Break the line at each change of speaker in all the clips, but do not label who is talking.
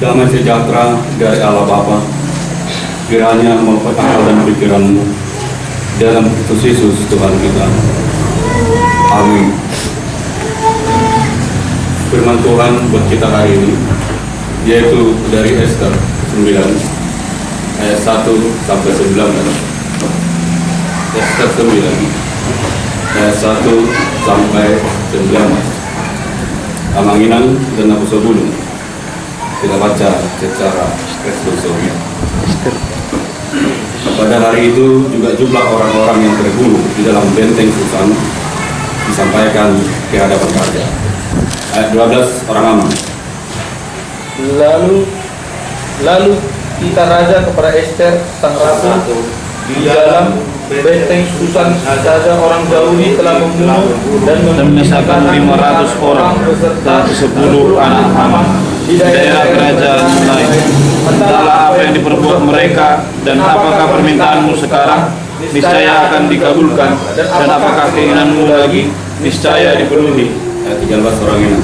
damai sejahtera dari Allah Bapa kiranya membuat akal dan pikiranmu dalam Kristus Yesus Tuhan kita. Amin. Firman Tuhan buat kita hari ini yaitu dari Ester 9 ayat 1 sampai 19. Ester 9 ayat 1 sampai 19. Amanginan dan Abu Sebulun. Kita baca secara responsoria. Pada hari itu juga jumlah orang-orang yang terbunuh di dalam benteng Susan disampaikan ke hadapan raja. Ayat 12 orang aman.
Lalu kita raja kepada Ester sang ratu di dalam benteng Susan saja orang Yahudi telah membunuh dan
memisahkan 500 orang dan 10 anak Haman di daerah kerajaan lain. Entahlah apa yang diperbuat mereka dan apakah permintaanmu sekarang niscaya akan dikabulkan dan apakah keinginanmu lagi niscaya dipenuhi.
Ayat 13 orang ini.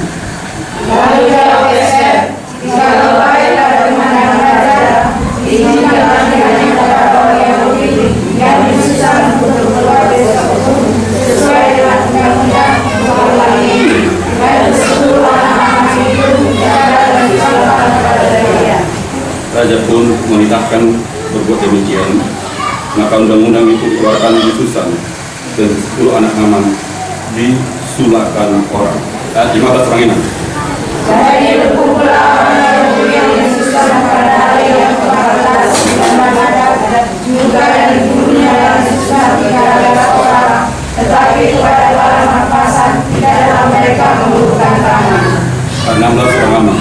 Lalu jawab Ester, jikalau baiklah dari mana raja, izinkanlah kiranya kepada orang Yahudi yang disusahkan untuk keluar dari Sekutu sesuai dengan undang-undang Tuhan ini, dan 10 anak-anak itu dapat disalahkan kepada dia.
Raja pun menitahkan berbuat demikian. Maka undang-undang itu dikeluarkan di Susan dan 10 anak Haman disulahkan orang. Ayat 15 orang ini.
Jadi berkumpullah orang Yahudi yang disusahkan pada hari yang ke-14 bulan Ramadan, juga yang dibunuhnya dalam susah 300 orang, tetapi kepada para rampasan tidaklah mereka mengulurkan tangan.
16 orang aman.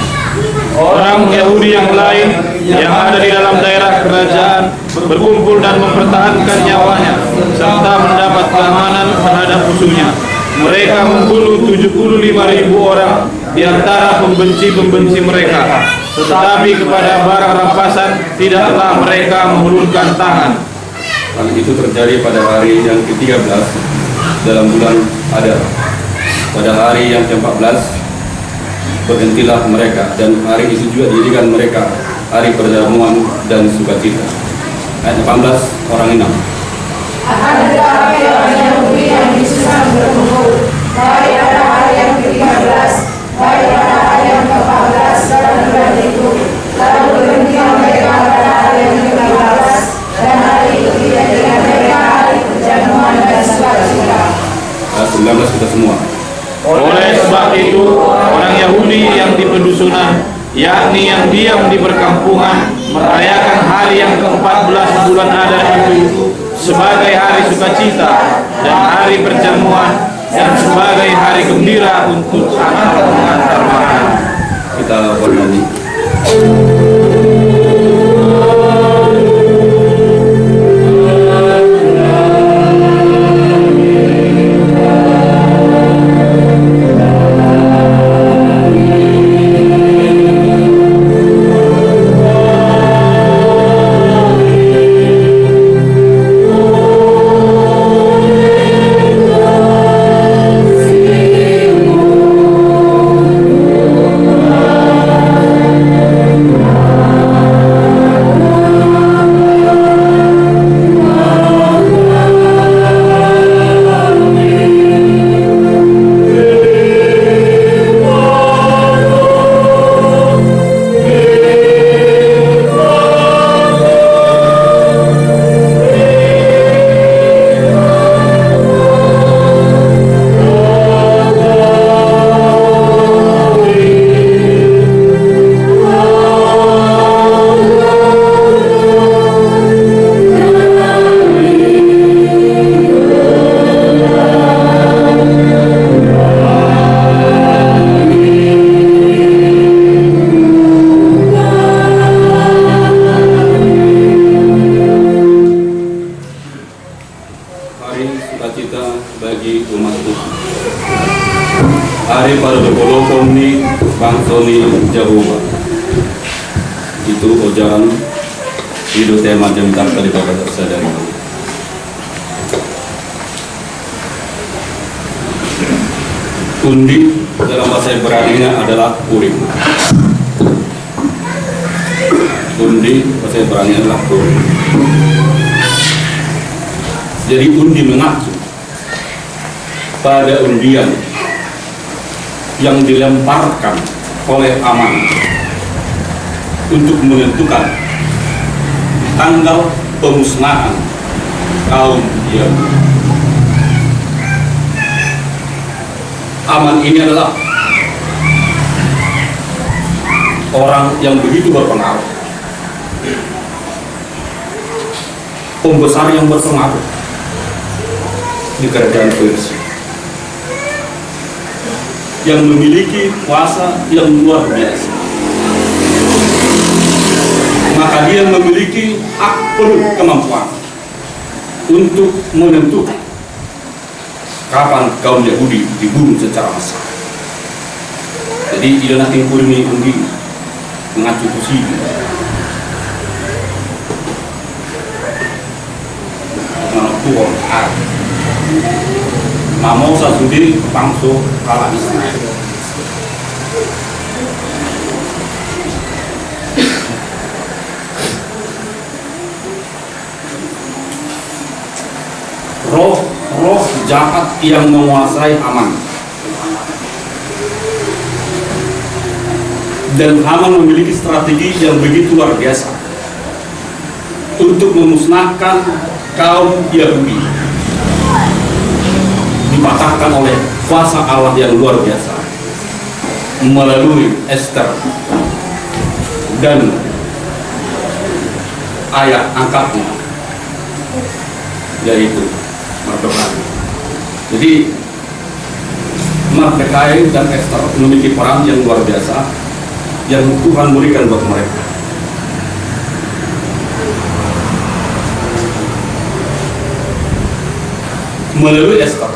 Orang Yahudi yang lain yang ada di dalam daerah kerajaan berkumpul dan mempertahankan nyawanya serta mendapat keamanan terhadap musuhnya. Mereka membunuh 75.000 orang di antara pembenci-pembenci mereka, tetapi kepada barang rampasan tidaklah mereka mengulurkan tangan.
Hal itu terjadi pada hari yang ke-13 dalam bulan Adar. Pada hari yang ke-14 berhentilah mereka, dan hari itu juga dijadikan mereka hari perjamuan dan sukacita. Ayat 18 orang enam.
Akan tetapi orang Yahudi yang disusahkan berkumpul, baik pada hari yang ke-13, baik pada hari yang ke-14 dalam bulan itu, lalu berhentilah mereka pada hari yang ke-15, dan hari itu dijadikan mereka hari perjamuan dan sukacita.
Ayat 19 kita semua.
Oleh sebab itu, orang Yahudi yang di pedusunan, yakni yang diam di perkampungan, merayakan hari yang ke-14 bulan Adar itu sebagai hari sukacita dan hari perjamuan dan sebagai hari gembira untuk antar mengantar makanan.
Kita bernyanyi. Hari pada berbolokong ni bangsoni Jehovah. Itu ujaran hidup tema jam tadi pada sadari. Undi dalam bahasa Ibrani adalah Urim. undi, bahasa Ibrani adalah kor. Jadi undi mengacu pada undian yang dilemparkan oleh Aman untuk menentukan tanggal pemusnahan kaum Yahudi. Aman ini adalah orang yang begitu berpengaruh, pembesar yang berpengaruh di kerajaan Persia, yang memiliki kuasa yang luar biasa. Maka dia memiliki hak penuh kemampuan untuk menentukan kapan kaum Yahudi dibunuh secara massal. Jadi tidak nanti kurni undi mengacu ke sini. Menentukan Arab. Mau sendiri pangso kalah Israel. Roh jahat yang menguasai Haman, dan Haman memiliki strategi yang begitu luar biasa untuk memusnahkan kaum Yahudi, dipatahkan oleh kuasa Allah yang luar biasa melalui Esther dan ayah angkatnya, yaitu Mardokai. Jadi Mardokai dan Esther memiliki peran yang luar biasa yang Tuhan berikan buat mereka. Melalui Esther,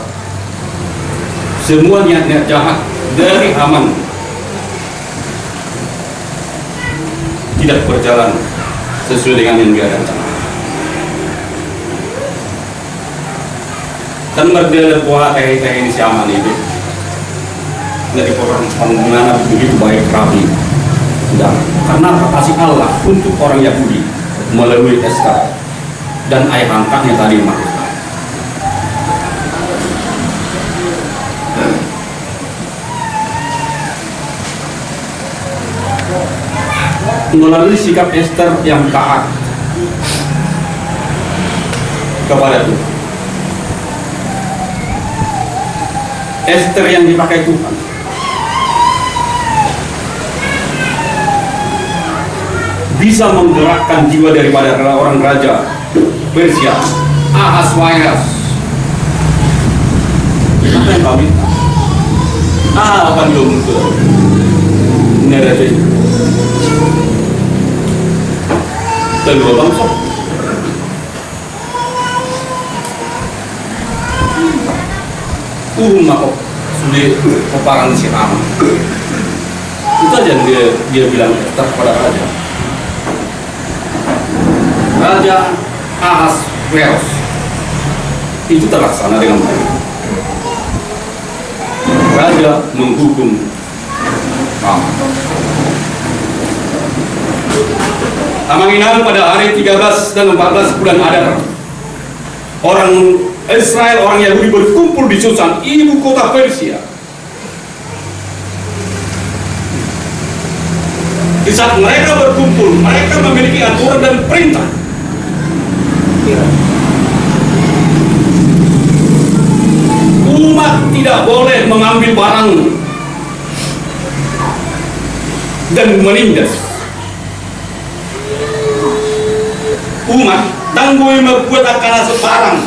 semua niat-niat jahat dari Haman tidak berjalan sesuai dengan yang dia rencanakan. Dan mereka buat ini si Haman itu dari penggunaan begitu baik rapi. Dan karena kasih Allah untuk orang Yahudi melalui Esther dan ayah angkatnya tadi Mardokai. Melalui sikap Esther yang taat kepada Tuhan, Esther yang dipakai Tuhan bisa menggerakkan jiwa daripada orang raja Persia Ahasweros. Apa yang kau minta? Apa dia muncul? Nerede? Telur bangsa. Mako sudah peperangan si Haman. Itu aja dia bilang kepada raja. Raja Ahasweros itu terlaksana dengan baik. Raja menghukum Haman. Haman pada hari 13 dan 14 bulan Adar, orang Israel, orang Yahudi berkumpul di Susan, ibu kota Persia. Di saat mereka berkumpul, mereka memiliki aturan dan perintah. Umat tidak boleh mengambil barang dan menindas. Umat tanggui membuat akan sebarang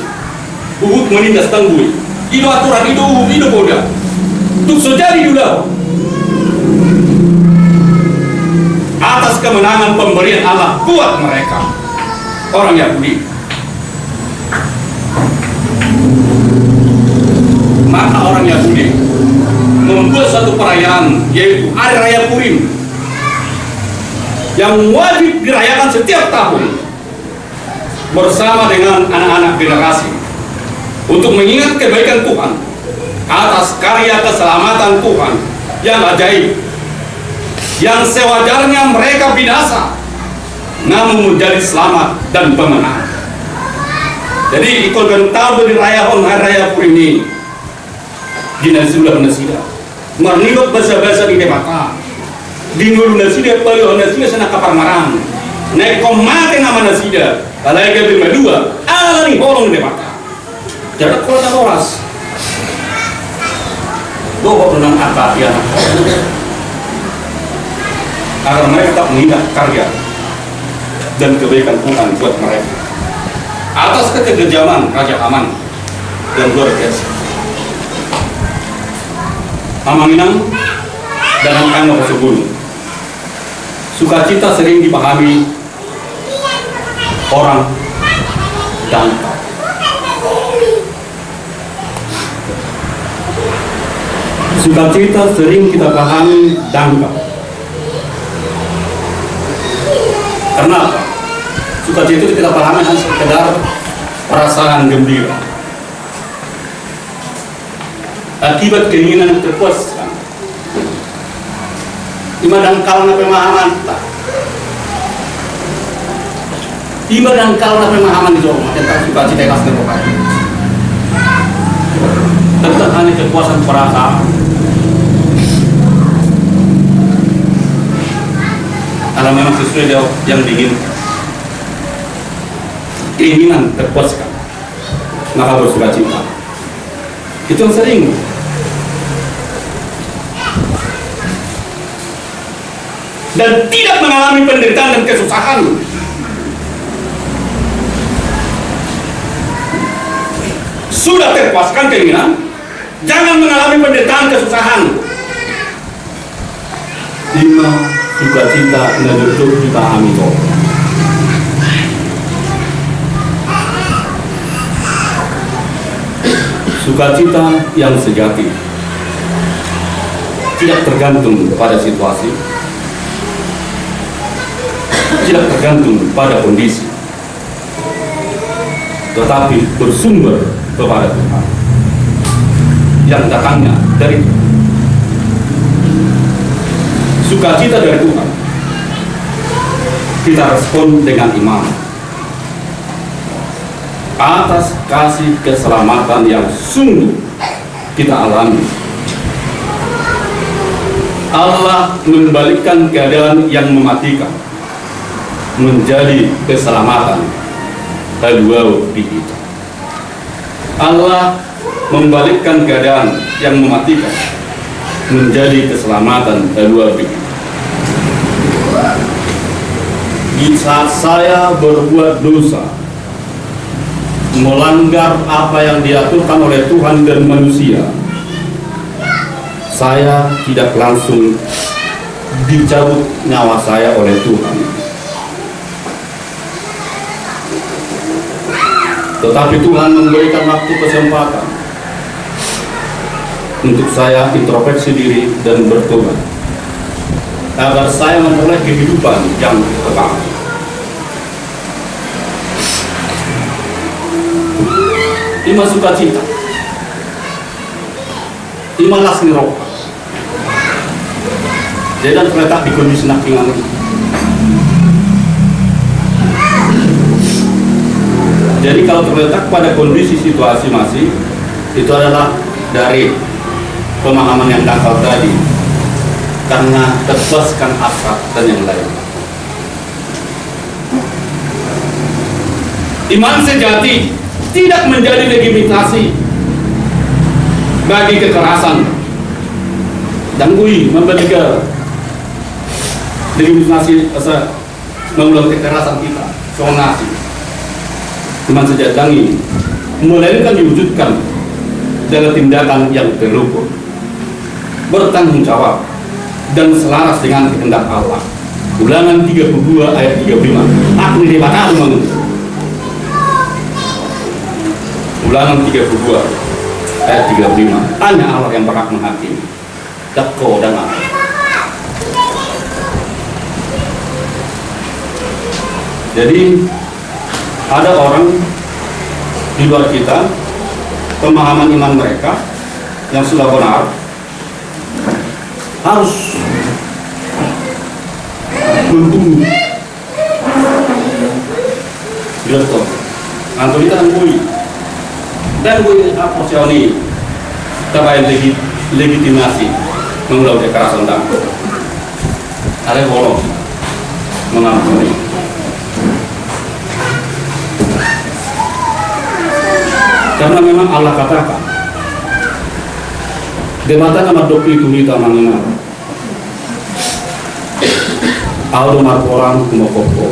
Uhud menindas tanggui. Itu aturan itu bodoh. Untuk sejadi dulu atas kemenangan pemberian Allah buat mereka orang Yahudi. Maka orang Yahudi membuat satu perayaan, yaitu Hari Raya Purim, yang wajib dirayakan setiap tahun bersama dengan anak-anak generasi untuk mengingat kebaikan Tuhan atas karya keselamatan Tuhan yang ajaib, yang sewajarnya mereka binasa namun menjadi selamat dan pemenang. Jadi ikut gentau dari raya on hari raya ini gina sudah nasida marnibot bahasa-bahasa di mata dingulu nasida paling nasida sana kapar marang naik komate nama nasida alai gabi madua ala ni holong di mata jadi kota boras bohong tentang apa ya agar mereka tak mengingat karya dan kebaikan Tuhan buat mereka atas kekejaman Raja Aman yang luar biasa. Amanginang dan Angkano Kesubun. Sukacita sering dipahami orang dangkal. Sukacita sering kita pahami dangkal. Kenapa? Sukacita itu kita pahami hanya sekedar perasaan gembira akibat keinginan terpuaskan. Ima dangkal na pemahaman tak. Ima dangkal na pemahaman itu tentang sukacita yang asli bukan. Tentang hanya kekuasaan perasaan. Kalau memang sesuai yang diinginkan. Keinginan terpuaskan maka bersukacita itu yang sering dan tidak mengalami penderitaan dan kesusahan. Sudah terpuaskan keinginan, jangan mengalami penderitaan kesusahan. 5 sukacita ngeduduk dipahami kok. Sukacita yang sejati tidak tergantung pada situasi, tidak tergantung pada kondisi, tetapi bersumber kepada Tuhan yang datangnya dari Tuhan. Sukacita dari Tuhan kita respon dengan iman atas kasih keselamatan yang sungguh kita alami. Allah membalikkan keadaan yang mematikan menjadi keselamatan kedua kita. Allah membalikkan keadaan yang mematikan menjadi keselamatan kedua kita. Di saat saya berbuat dosa, melanggar apa yang diaturkan oleh Tuhan dan manusia, saya tidak langsung dicabut nyawa saya oleh Tuhan, tetapi Tuhan memberikan waktu kesempatan untuk saya introspeksi diri dan bertobat agar saya memperoleh kehidupan yang kekal. Ima sukacita, ima lasni roh. Jadi terletak di kondisi nakingan. Jadi kalau terletak pada kondisi situasi masih, itu adalah dari pemahaman yang dangkal tadi, karena terpuaskan hasrat dan yang lain. Iman sejati tidak menjadi legitimasi bagi kekerasan dan memberikan legitimasi mengulang kekerasan kita, sonasi. Iman sejati melainkan diwujudkan dengan tindakan yang terukur, bertanggung jawab dan selaras dengan kehendak Allah. Ulangan 32 ayat 35. Aku di depan mengutus. Ulangan 32 ayat 35. Hanya Allah yang berhak menghakimi. Dakko dan Allah. Jadi ada orang di luar kita, pemahaman iman mereka yang sudah benar harus membunuh Direktur Antolita dan bui aporsioni terbaik legitimasi mengulang kekerasan dan ada bolong mengampuni. Karena memang Allah katakan demata nama dopi itu kita mengenal auto markoran kumokoko.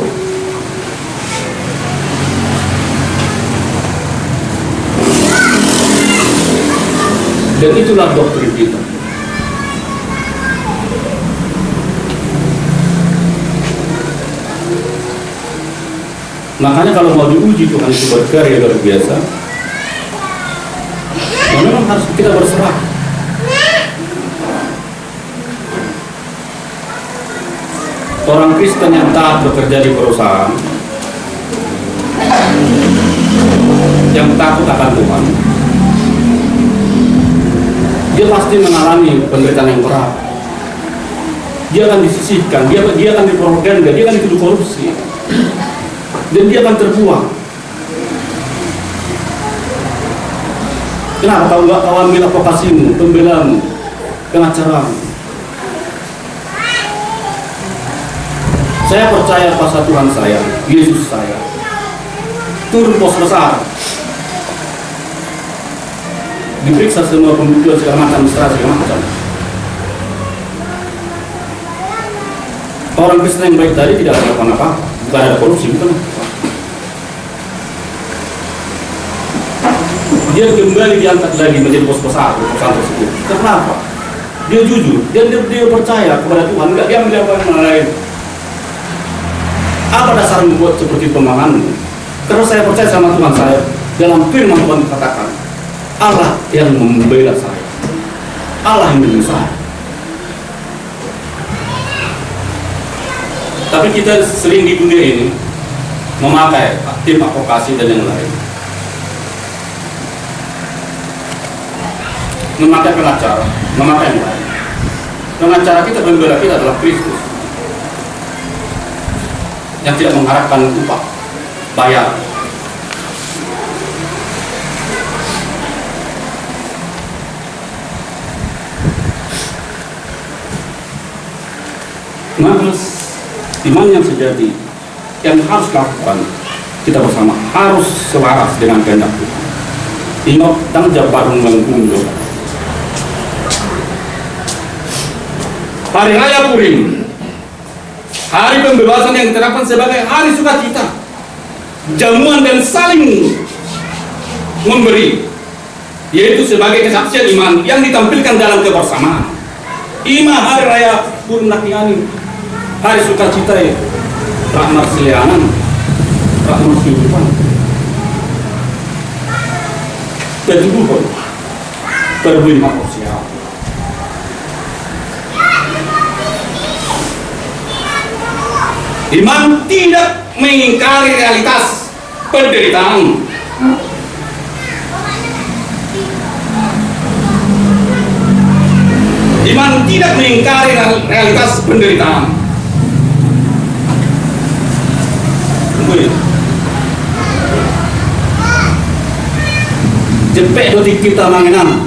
Dan itulah doktrin kita. Makanya kalau mau diuji Tuhan itu berkarya luar biasa, memang harus kita berserah. Orang Kristen yang taat bekerja di perusahaan, yang takut akan Tuhan, dia pasti mengalami penderitaan yang berat. Dia akan disisihkan, dia akan dipropaganda, dia akan dituduh korupsi, dan dia akan terbuang. Kenapa kau nggak ambil advokasimu, pembelamu, pengacaramu? Saya percaya pada Tuhan saya, Yesus saya, turun pos besar, diperiksa semua pembuktian segala macam, segala macam. Orang Kristen yang baik tadi tidak ada apa-apa, bukan ada korupsi, bukan. Dia kembali diangkat lagi menjadi bos besar perusahaan tersebut. Kenapa? Dia jujur, dia percaya kepada Tuhan, enggak dia ambil apa yang lain. Apa dasar membuat seperti pemahamanmu? Karena saya percaya sama Tuhan saya, dalam firman Tuhan dikatakan, Allah yang membela saya, Allah yang melindungi saya. Tapi kita sering di dunia ini memakai tim advokasi dan yang lain, memakai pengacara, memakai yang lain. Pengacara kita, pembela kita adalah Kristus yang tidak mengharapkan upah bayar. Maka iman yang sejati yang harus lakukan kita bersama harus selaras dengan kehendak Tuhan. Ingat dan jabarung menggundur. Hari Raya Purim, hari pembebasan yang diterapkan sebagai hari sukacita, jamuan dan saling memberi, yaitu sebagai kesaksian iman yang ditampilkan dalam kebersamaan. Ima hari Raya Purim Nakiani, hari sukacita ya, rahmat selianan, rahmat kehidupan, kehidupan, berbunyi manusia. Iman tidak mengingkari realitas penderitaan. Iman tidak mengingkari realitas penderitaan. Cepet dotik kita mangenan.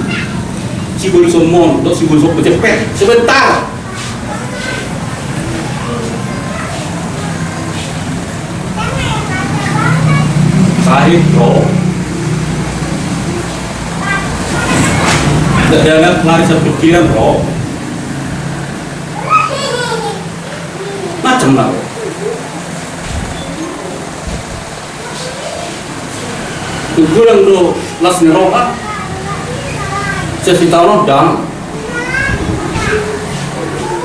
Sibul somon, dok sibul sok cepet sebentar. Sahih roh. Jangan lari pikiran roh. Macam lah. Kugulang do las neroka. Setahun dah.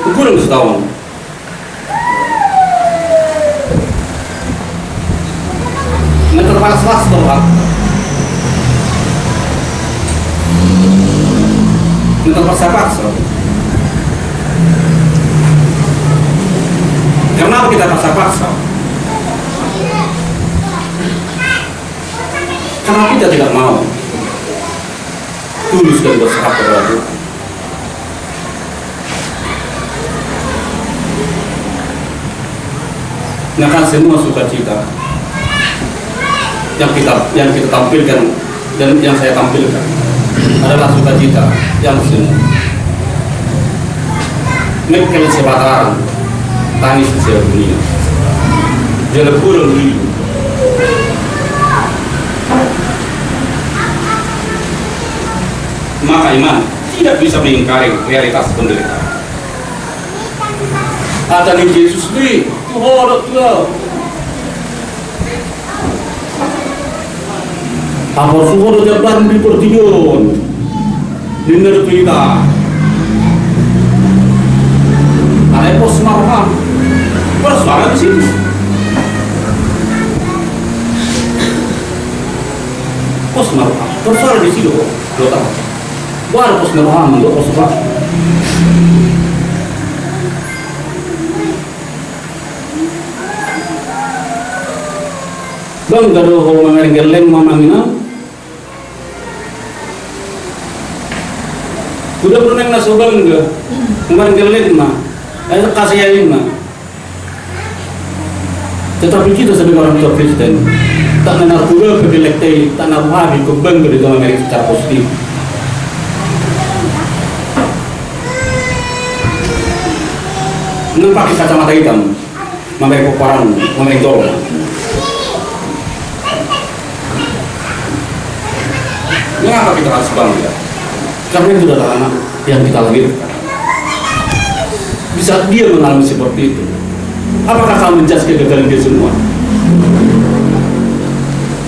Kugulang setahun. Terpanas-panas tuh Pak. Terpaksa-paksa. Kenapa kita paksa-paksa? Karena kita tidak mau tulus dan berserah kepada Tuhan. Nah kan semua sukacita yang kita tampilkan dan yang saya tampilkan adalah sukacita yang semu. Mekel sebataran, tangis sebuah dunia. Jangan kurang dulu. Maka iman tidak bisa mengingkari realitas penderitaan. Kata ni Yesus ni, Tuhan Tuhan. Apa suara jalan di pertigaan, dengar kita. Ada pos marham, bersuara di sini. Pos marham, bersuara di sini. Lo tahu? Buat pos marham untuk pos marham. Bang gaduh orang geleng mamangina. Sudah pernah nasoban enggak? Orang geleng mah, kasih yakin mah. Tetapi kita sebagai orang tua Kristen tak menaruh pula kegelektai, tak naruh habis kebang dari dalam Amerika secara positif. Nampak kacamata hitam, memberi koparan, memberi dorong. Mengapa kita harus bangga? Karena itu adalah anak yang kita lahirkan. Bisa dia mengalami seperti itu. Apakah kamu menjudge kegagalan dia semua?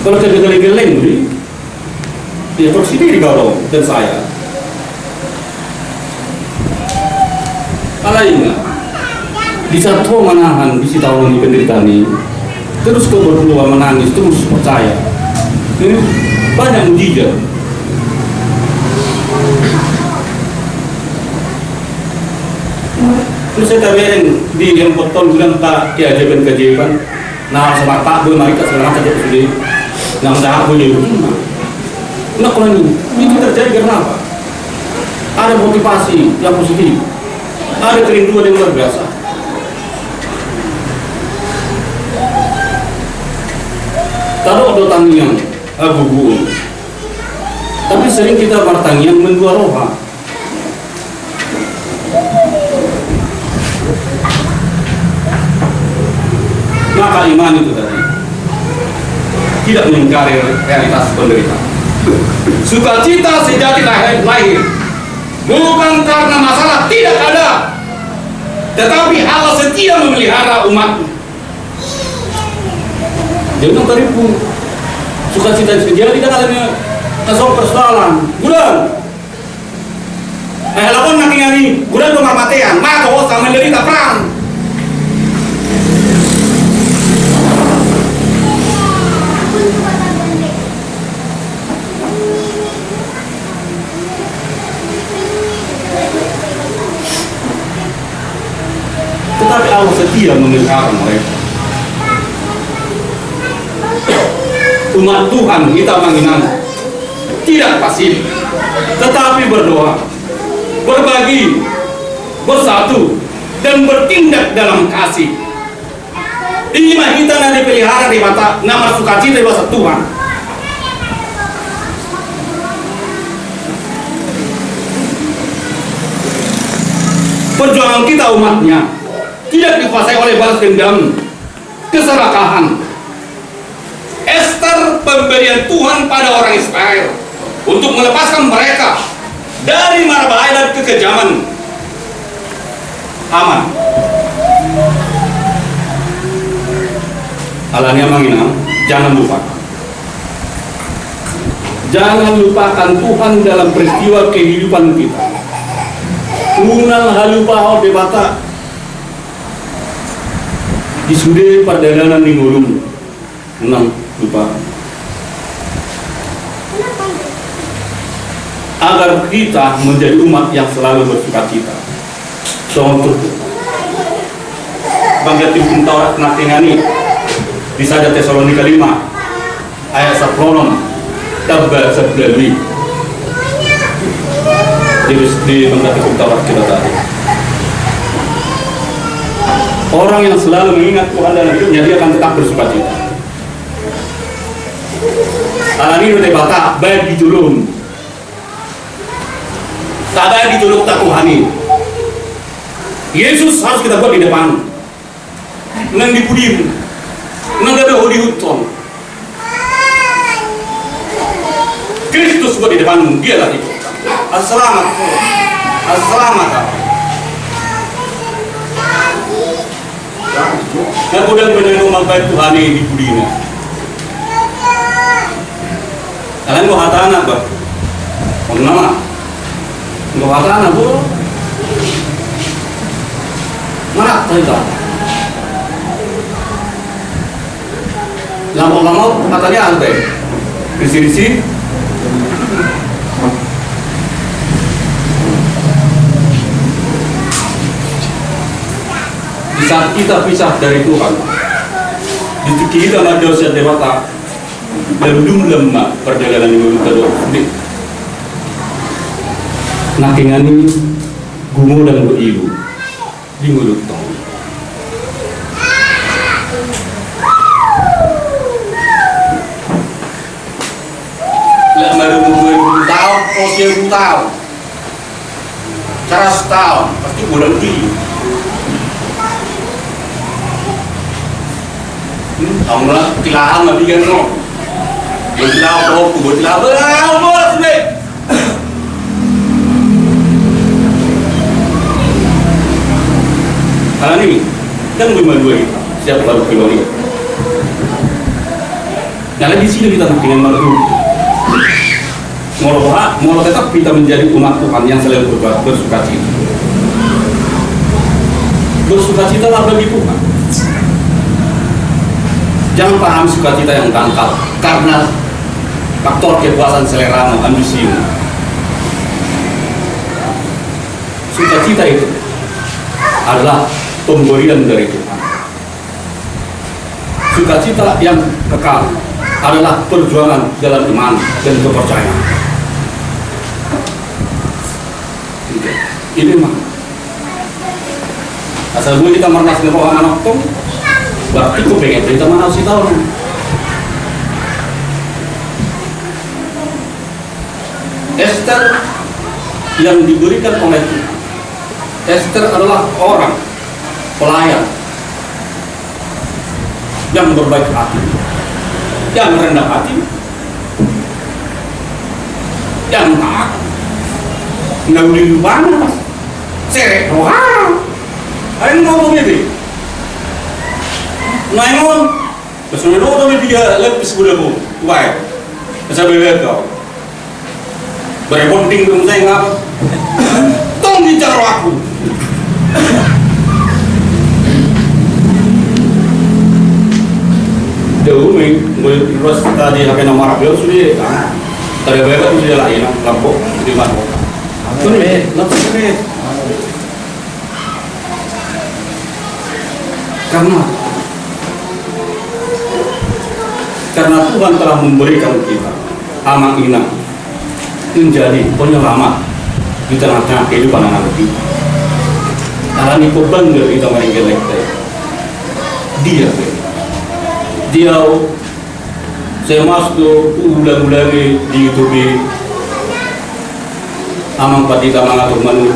Kalau kegagalan geleng, dia terus sendiri kalau dan saya. Lainnya, di saat kau menahan, di situ orang penderitaan ini, terus kau berdua menangis, terus percaya. Ini banyak mujizat. Terus saya tawarin di yang potong bilang tak keajaiban. Nah sama Pak boleh mereka selama saja sudah. Yang dah boleh. Nah kalau ini terjadi karena apa? Ada motivasi yang positif, ada kerinduan yang luar biasa. Taruh ada tangian, gugur. Tapi sering kita bertangian mendua roha. Maka iman itu tadi tidak mengingkari realitas penderitaan. Sukacita sejati lahir bukan karena masalah tidak ada, tetapi Allah setia memelihara umat. Jangan tertipu. Sukacita sejati kan adanya nasab persoalan. Bulan. Lawan nanti bulan pematayan, maka kau sama menderita perang. Tetapi Allah setia memelihara mereka. Umat Tuhan kita mengingat tidak pasif, tetapi berdoa, berbagi, bersatu, dan bertindak dalam kasih. Inilah kita nanti pelihara di mata nama sukacita di bahasa Tuhan. Perjuangan kita umatnya tidak dikuasai oleh balas dendam, keserakahan. Ester pemberian Tuhan pada orang Israel untuk melepaskan mereka dari mara bahaya dan kekejaman. Aman. Alanya mengingat, jangan lupa. Jangan lupakan Tuhan dalam peristiwa kehidupan kita. Unang halupa debata di sude perdalanan di ngulung. Unang lupa. Agar kita menjadi umat yang selalu bersukacita. Contoh Bangga Tim Taurat Natingani di Sada Tesalonika 5 ayat 10 tabba sabdali di Bangga Tim Taurat kita tadi. Orang yang selalu mengingat Tuhan dalam hidupnya dia akan tetap bersukacita. Alani udah bata baik ditulung. Tak baik ditulung tak kuhani. Yesus harus kita buat di depan. Nang dipudim. Nang ada di hutan. Kristus buat di depan, dia lah itu. Assalamualaikum. Assalamualaikum. Yang kemudian menerima baik Tuhan di budina. Kalian mau kata anak bah? Mau nama? Mau kata anak bu? Mana cerita? Lama-lama katanya ada. Risi-risi. Di saat kita pisah dari Tuhan, di kita ada dosa dewata, belum lemah perjalanan menuju kedua. Nakingani gumo dan beribu di mulut tong. Lek malu 2000 tahun, 2000 tahun, 100 tahun, pasti bulan tinggi. Ông là tilahan mà đi gần nó, buat tilahan đâu, buat tilahan berapa boleh sih? Karena ini kan dua siapa baru pilih. Nah di sini kita dengan malu. Mau tetap kita menjadi umat Tuhan yang selalu bersukacita. Bersukacita lah bagi Tuhan. Jangan paham sukacita yang dangkal karena faktor kepuasan selera ambisi. Sukacita itu adalah pemberian dari Tuhan. Sukacita yang kekal adalah perjuangan dalam iman dan kepercayaan. Ini mah asal gue kita mernas dengan anak tong. Berarti aku pengen cerita mana sih tahu? Esther yang diberikan oleh Tuhan. Esther adalah orang pelayan yang berbaik hati, yang rendah hati, yang taat, nggak boleh panas, serek rohan. Ayo ngomong ini. Naimon, kesulitan itu dia lebih sebulan bu, baik. Saya bebek kau. Berebonting dong saya ngap. Tong bicara aku. Jauh terus tadi pakai nomor dia sudah. Tadi bebek itu sudah lain, lampu di mana? Sudah, lampu sudah. Karena Tuhan telah memberikan kita anak inang menjadi penyelamat di tengah-tengah kehidupan anak kita. Karena ini bangga kita meninggalkan dia. Saya masuk ulang-ulang di YouTube. Amang patita mengatur manu.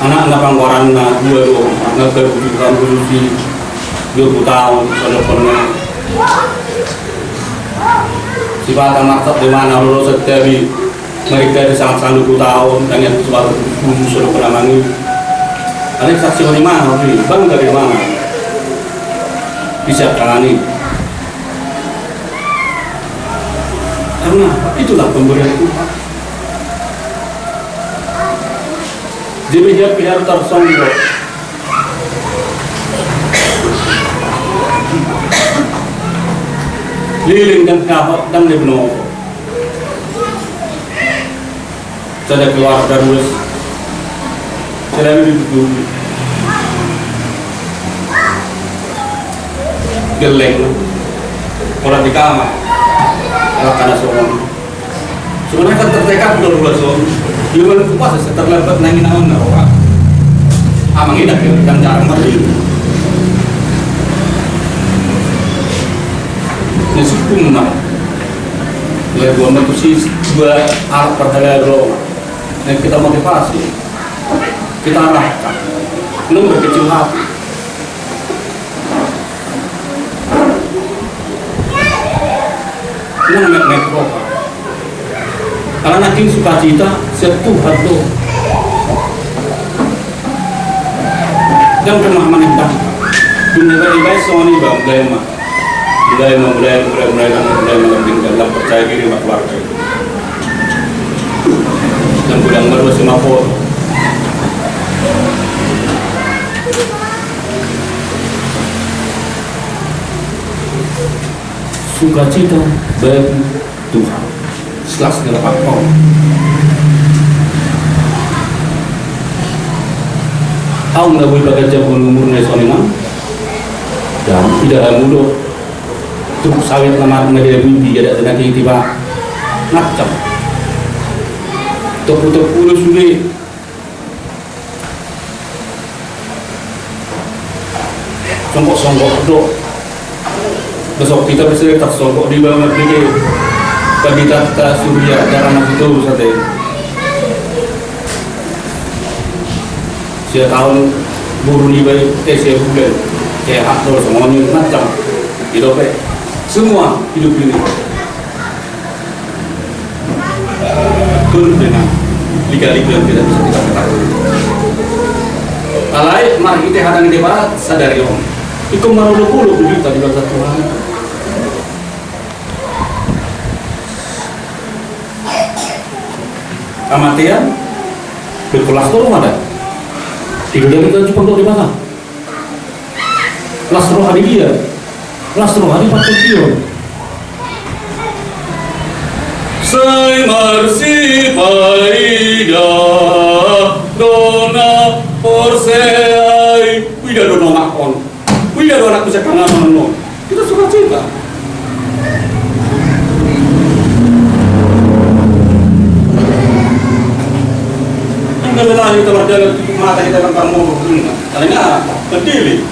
Anak-anak panggoran na dua ngekebutuhan berusi 20 tahun selepasnya. Sifat amat di mana lulus setiap mereka di sangat 20 tahun dengan suatu sudah pernah mani. Ada saksi dari mana? Bang dari mana? Bisa tangani. Karena itulah pemberian Tuhan. Di meja pihak tersonggok. Liling dan kahok dan lebno. Saya keluar dari saya duduk geleng orang di kamar karena soal sebenarnya kan tertekan dulu soal gimana kupas terlambat nangin naon orang amang ini kan jarang mati nasibku mana Mulai gua memutuskan dua alat perdaya dulu. Nah, kita motivasi, kita arahkan, belum berkecil hati. Ini nek roha. Karena nanti sukacita Tuhan tuh. Dan kemah menentang. Dunia ini Sony bang, mulai dalam percaya diri sama keluarga. Dan budang baru semapur. Sukacita bagi Tuhan. Setelah segala faktor. Tahu nggak boleh bekerja umur nasional? Dan tidak ada mulut. Untuk sawit nama media budi ada nanti tiba ngacap. Tok puluh sulit. Songkok dok. Besok kita bisa tak songkok di bawah begini. Kabita tak surya darah itu sate. Saya tahun buru ni baik saya bulan. Kayak hak terus semuanya macam hidup semua hidup ini. Turun dengan liga-liga yang tidak bisa kita ketahui. Alai mari kita hadang di barat sadari om. Iku maru puluh juta di bahasa Tuhan. Kematian berkelas turun ada. Tidak ada kita cuma untuk di mana? Kelas rohani dia, kelas rohani patut dia. Sai marsi paida dona porseai. Wida dona makon, wida dona kusekangan nono. Kita suka cinta. Kalau kita berjalan mata kita kan kamu, karena berdiri.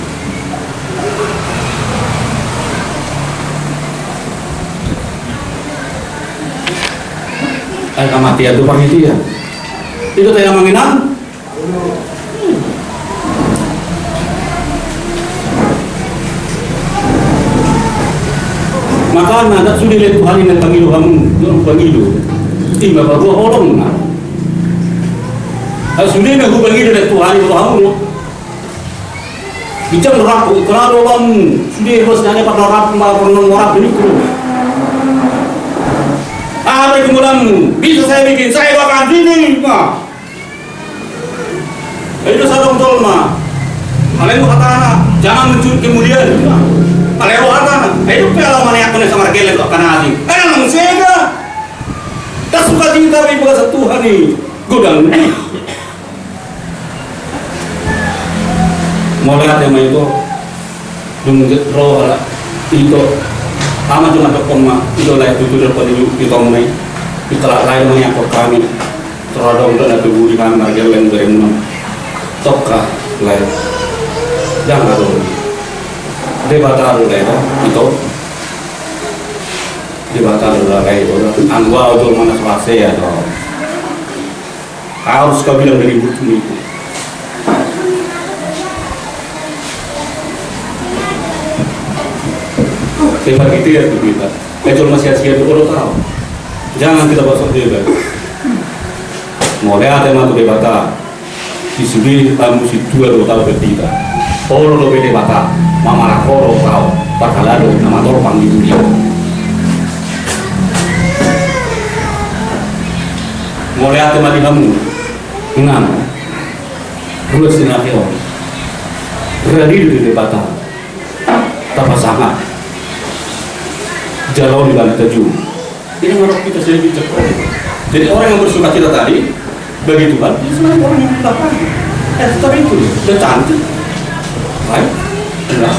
Kematian itu panitia. Itu yang mengenang. Maka anak sudah lihat Tuhan yang panggil kamu, jangan panggil. Tinggal baru holong. Sudah nak panggil lihat Tuhan itu kamu. Bicara rapu, kalau orang sudah harusnya pada rapu, orang ini tu. Apa kemudianmu? Bisa saya bikin, saya bakal sini, ma. Itu sadong tol, ma. Kalau kata anak, jangan mencuri kemudian. Kalau kata anak, itu pengalaman yang kena sama rakyat itu karena asing. Emang sehingga tak suka cinta bagi bahasa Tuhan ni, godang. Mulai ada itu, dungjet roh lah, itu. Sama cuma koma itu lah itu dapat di tomai itu lain yang kami terodong dan ada budi kan margel yang dari mana tokah lain jangan ada debatar lain itu debatar lain itu angwa itu mana selesai ya harus kau bilang dari buku itu. Tema kita ya kita. Kecuali masih asyik itu orang tahu. Jangan kita basok dia guys. Mulai ada tema tu debata. Di sini kamu si dua tahu bertiga. Orang lebih debata. Mama rakor tahu. Pakalado nama tol panggil dia. Mulai ada tema di kamu. Ingat. Dua sinario. Berani di debata. Tak pasangan. Jalau di balik tujuh. Ini menurut kita sedikit cepat. Jadi orang yang bersuka cita tadi bagi Tuhan, dia sebenarnya orang yang melakukan. Tapi itu dia cantik, baik, benar.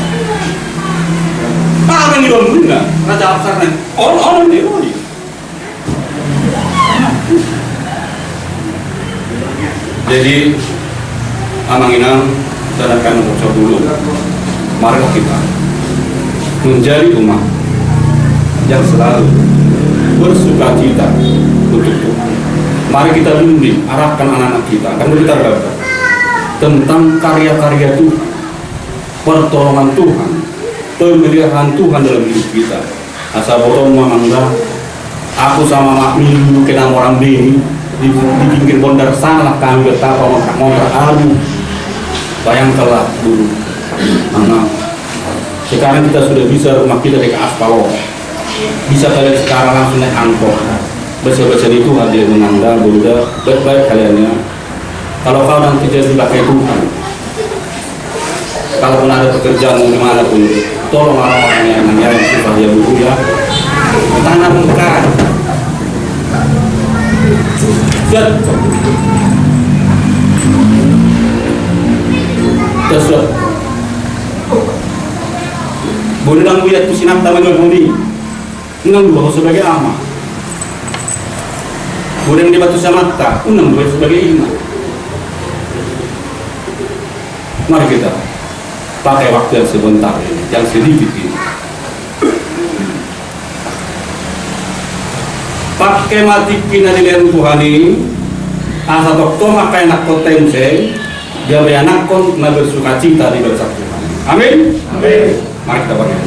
Apa yang dibangun nggak? Raja Absarnya orang ini. Jadi amanginang dan akan mengucap dulu. Mari kita menjadi umat yang selalu bersukacita untuk Tuhan. Mari kita bimbing, arahkan anak-anak kita, kan kita belajar tentang karya-karya Tuhan, pertolongan Tuhan, pemeliharaan Tuhan dalam hidup kita. Asal botol mamangga, aku sama Mak Milu kena orang bini di pinggir bondar sana kami betapa ngontrak aduh. Bayangkanlah dulu, anak. Sekarang kita sudah bisa rumah kita dekat aspal. Bisa kalian sekarang langsung naik angkot. Besar-besar itu ada mengandang, berudah, baik-baik kaliannya. Kalau kau nanti jadi pakai Tuhan, kalau ada pekerjaan gimana pun, tolong orang-orang yang menyayang supaya dulu ya. Tanamkan. Set. Terus. Bonang buyat pusinap taman ngomong unang dua sebagai ama. Bonang di batu samata, unang dua sebagai ima. Mari kita pakai waktu yang sebentar, yang sedikit ini. Pakai mati kina di leher Tuhan ini, asal dokter makai nak potensi, dia anak kon na bersukacita di bersama Tuhan. Amin. Amin. Mari kita berdoa.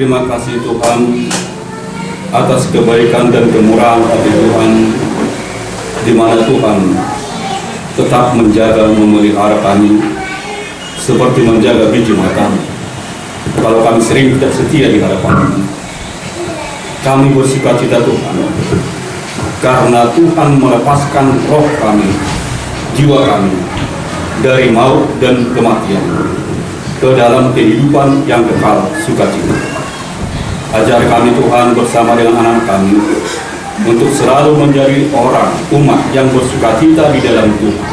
Terima kasih Tuhan atas kebaikan dan kemurahan hati Tuhan, di mana Tuhan tetap menjaga memelihara kami seperti menjaga biji mata. Kalau kami sering tidak setia di hadapan kami bersukacita Tuhan, karena Tuhan melepaskan roh kami, jiwa kami dari maut dan kematian ke dalam kehidupan yang kekal sukacita. Ajar kami Tuhan bersama dengan anak kami untuk selalu menjadi orang umat yang bersukacita di dalam Tuhan,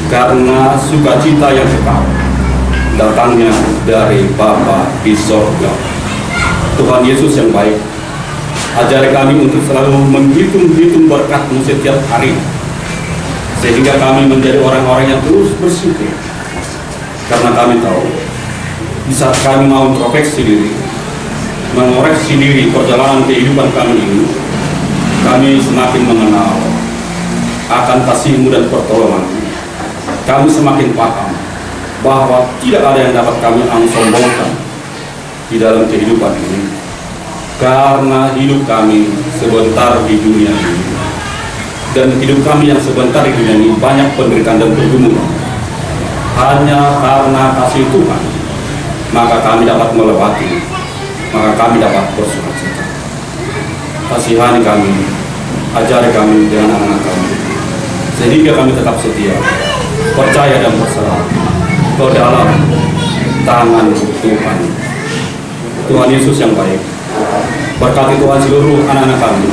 karena sukacita yang kekal datangnya dari Bapa di sorga. Tuhan Yesus yang baik, ajar kami untuk selalu menghitung-hitung berkat-Mu setiap hari, sehingga kami menjadi orang-orang yang terus bersyukur, karena kami tahu di saat kami mau introspeksi diri, mengoreksi diri perjalanan kehidupan kami ini, kami semakin mengenal akan kasih-Mu dan pertolongan. Kami semakin paham bahwa tidak ada yang dapat kami sombongkan di dalam kehidupan ini, karena hidup kami sebentar di dunia ini, dan hidup kami yang sebentar di dunia ini banyak penderitaan dan pergumulan. Hanya karena kasih Tuhan, maka kami dapat melewati, maka kami dapat bersukacita. Kasihani kami, ajari kami dengan anak-anak kami, sehingga kami tetap setia, percaya dan berserah ke dalam tangan Tuhan. Tuhan Yesus yang baik, berkati Tuhan seluruh anak-anak kami.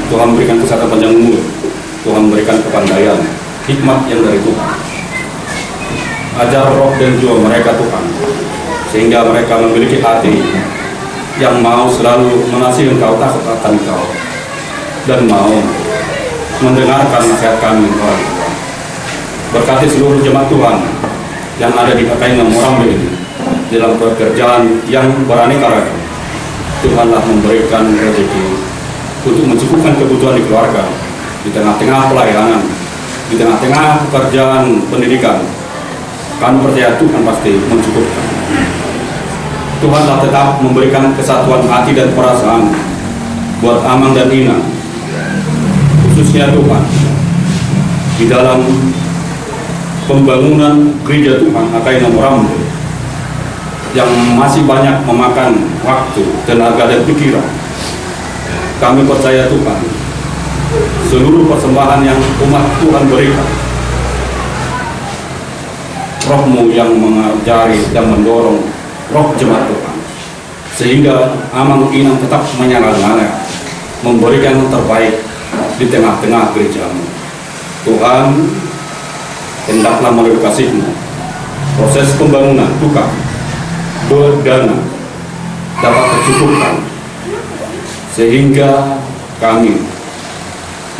Tuhan berikan kesehatan panjang umur, Tuhan berikan kepandaian, hikmat yang dari Tuhan. Ajar roh dan jiwa mereka Tuhan, sehingga mereka memiliki hati yang mau selalu mengasihi Engkau, takut akan Engkau, dan mau mendengarkan nasihat kami orang tua. Berkati seluruh jemaat Tuhan yang ada di Kakaingan Morambe ini dalam pekerjaan yang beraneka ragam. Tuhanlah memberikan rezeki untuk mencukupkan kebutuhan di keluarga, di tengah-tengah pelayanan, di tengah-tengah pekerjaan pendidikan. Kami percaya Tuhan pasti mencukupkan. Tuhanlah tetap memberikan kesatuan hati dan perasaan buat Amang dan Ina, khususnya Tuhan di dalam pembangunan gereja Tuhan Kakaingan Morambe yang masih banyak memakan waktu, tenaga dan pikiran. Kami percaya Tuhan, seluruh persembahan yang umat Tuhan berikan, Roh-Mu yang mengajari dan mendorong roh jemaat Tuhan, sehingga Amang Inang tetap menyala-nyala memberikan yang terbaik di tengah-tengah gereja-Mu. Tuhan, hendaklah melalui kasih-Mu proses pembangunan Tuhan berdana dapat tercukupkan, sehingga kami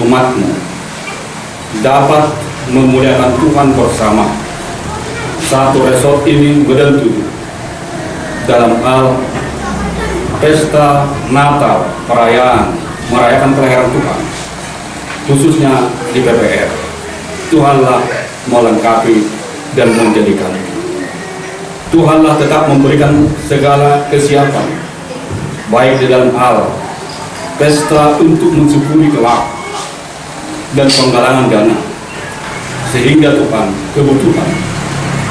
umat-Mu dapat memuliakan Tuhan bersama. Satu resort ini bertentu dalam hal pesta Natal, perayaan merayakan kelahiran Tuhan, khususnya di PPR. Tuhanlah melengkapi dan menjadikan. Tuhanlah tetap memberikan segala kesiapan, baik di dalam hal pesta untuk mensyukuri kelak dan penggalangan dana, sehingga Tuhan kebutuhan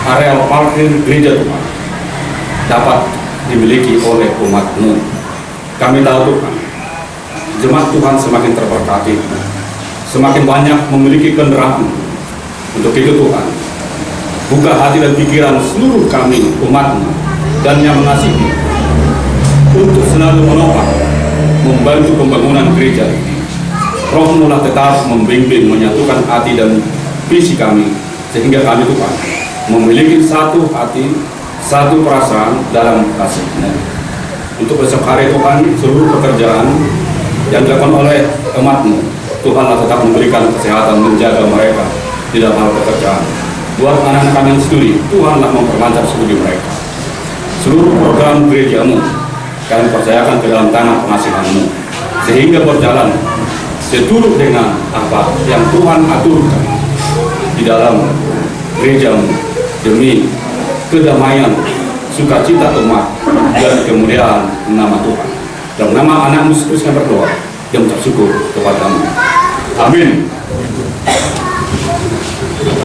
areal parkir gereja Tuhan dapat dimiliki oleh umat-Mu. Kami tahu Tuhan, jemaat Tuhan semakin terberkati, semakin banyak memiliki kendaraan. Untuk itu Tuhan, buka hati dan pikiran seluruh kami umat-Mu dan yang mengasihi untuk selalu menopang membantu pembangunan gereja ini. Roh-Mu lah tetap membimbing, menyatukan hati dan visi kami, sehingga kami Tuhan memiliki satu hati, satu perasaan dalam kasih-Mu. Untuk besok hari Tuhan, seluruh pekerjaan yang dilakukan oleh umat-Mu, Tuhanlah tetap memberikan kesehatan, menjaga mereka di dalam hal pekerjaan. Buat anak-anak kami yang studi, Tuhanlah memperlancar studi mereka. Seluruh program gereja-Mu kami percayakan ke dalam tangan pengasihan-Mu, sehingga berjalan seturut dengan apa yang Tuhan aturkan di dalam gereja-Mu, demi kedamaian, sukacita umat, dan kemuliaan nama Tuhan. Dalam nama anak-Mu teruskan berdoa dan bersyukur kepada-Mu. Amin.